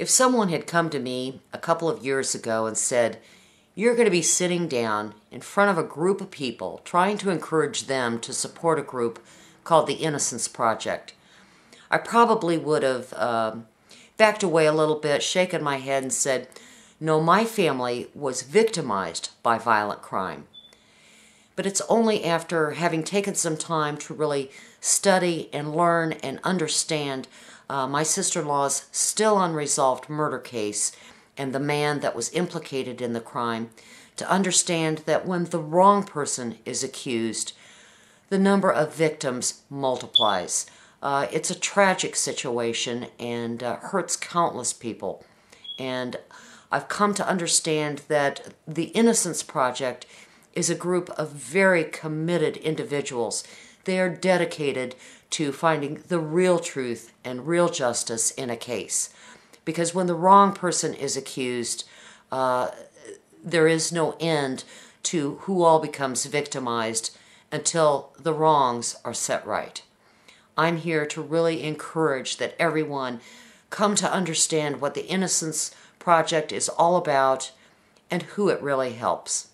If someone had come to me a couple of years ago and said, "You're going to be sitting down in front of a group of people trying to encourage them to support a group called the Innocence Project," I probably would have backed away a little bit, shaken my head and said, "No, my family was victimized by violent crime." But it's only after having taken some time to really study and learn and understand my sister-in-law's still unresolved murder case and the man that was implicated in the crime, to understand that when the wrong person is accused, the number of victims multiplies. It's a tragic situation and hurts countless people. And I've come to understand that the Innocence Project is a group of very committed individuals. They are dedicated to finding the real truth and real justice in a case. Because when the wrong person is accused, there is no end to who all becomes victimized until the wrongs are set right. I'm here to really encourage that everyone come to understand what the Innocence Project is all about and who it really helps.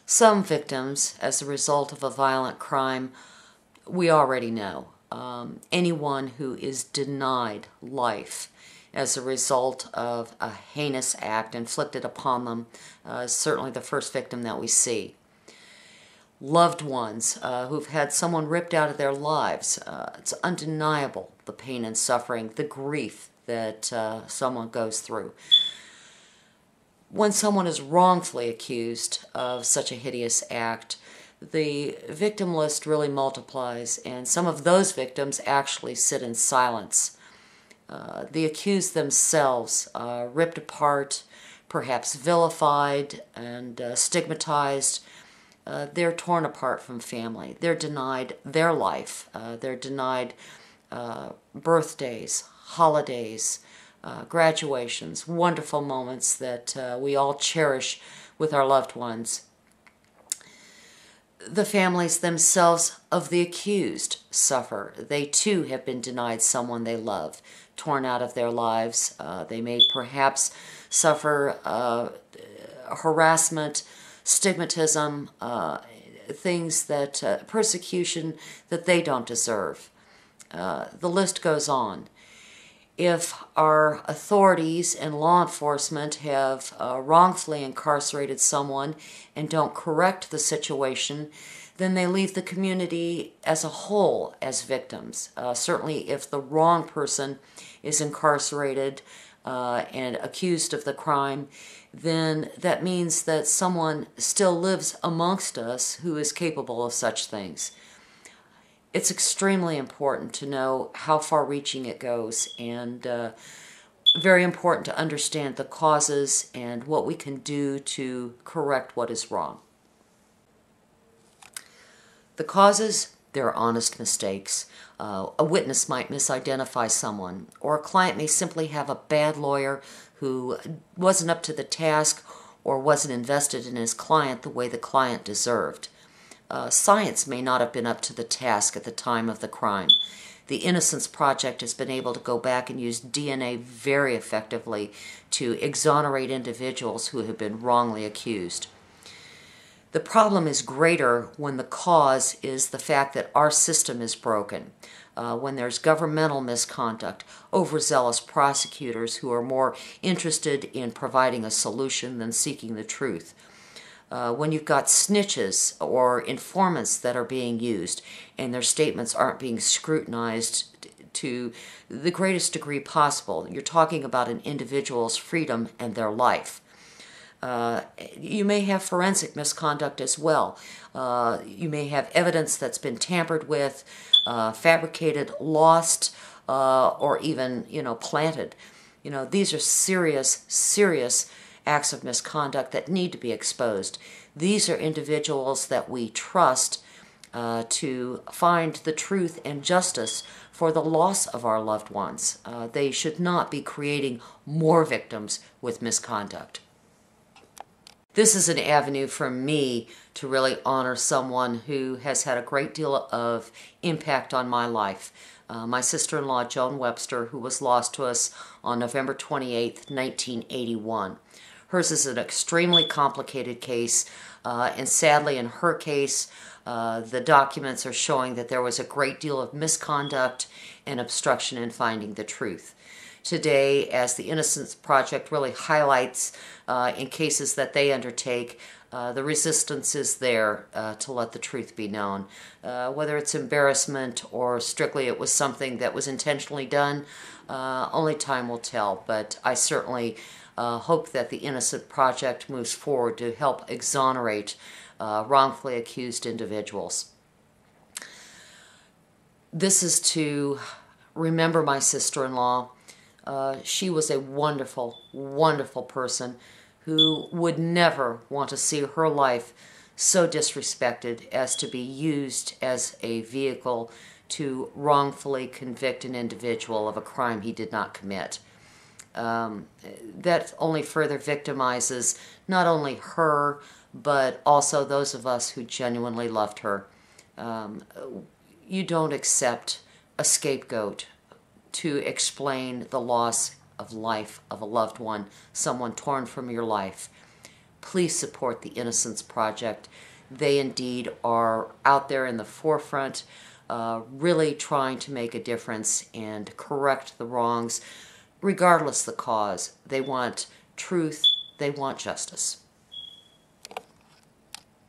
Some victims, as a result of a violent crime, we already know. Anyone who is denied life as a result of a heinous act inflicted upon them is certainly the first victim that we see. Loved ones who've had someone ripped out of their lives, it's undeniable, the pain and suffering, the grief that someone goes through. When someone is wrongfully accused of such a hideous act, the victim list really multiplies, and some of those victims actually sit in silence. The accused themselves, ripped apart, perhaps vilified and stigmatized, they're torn apart from family. They're denied their life. They're denied birthdays, holidays, graduations, wonderful moments that we all cherish with our loved ones. The families themselves of the accused suffer. They too have been denied someone they love, torn out of their lives. They may perhaps suffer harassment, stigmatism, things that, persecution that they don't deserve. The list goes on. If our authorities and law enforcement have wrongfully incarcerated someone and don't correct the situation, then they leave the community as a whole as victims. Certainly if the wrong person is incarcerated and accused of the crime, then that means that someone still lives amongst us who is capable of such things. It's extremely important to know how far-reaching it goes, and very important to understand the causes and what we can do to correct what is wrong. The causes, they're honest mistakes. A witness might misidentify someone, or a client may simply have a bad lawyer who wasn't up to the task or wasn't invested in his client the way the client deserved. Science may not have been up to the task at the time of the crime. The Innocence Project has been able to go back and use DNA very effectively to exonerate individuals who have been wrongly accused. The problem is greater when the cause is the fact that our system is broken. When there's governmental misconduct, overzealous prosecutors who are more interested in providing a solution than seeking the truth. When you've got snitches or informants that are being used and their statements aren't being scrutinized to the greatest degree possible. You're talking about an individual's freedom and their life. You may have forensic misconduct as well. You may have evidence that's been tampered with, fabricated, lost, or even, planted. These are serious, serious acts of misconduct that need to be exposed. These are individuals that we trust to find the truth and justice for the loss of our loved ones. They should not be creating more victims with misconduct. This is an avenue for me to really honor someone who has had a great deal of impact on my life. My sister-in-law, Joan Webster, who was lost to us on November 28th, 1981. Hers is an extremely complicated case, and sadly in her case, the documents are showing that there was a great deal of misconduct and obstruction in finding the truth. Today, as the Innocence Project really highlights in cases that they undertake, the resistance is there to let the truth be known. Whether it's embarrassment or strictly it was something that was intentionally done, only time will tell. But I certainly hope that the Innocence Project moves forward to help exonerate wrongfully accused individuals. This is to remember my sister-in-law. She was a wonderful, wonderful person who would never want to see her life so disrespected as to be used as a vehicle to wrongfully convict an individual of a crime he did not commit. That only further victimizes not only her, but also those of us who genuinely loved her. You don't accept a scapegoat to explain the loss of life of a loved one, someone torn from your life. Please support the Innocence Project. They indeed are out there in the forefront, really trying to make a difference and correct the wrongs, regardless the cause. They want truth, they want justice.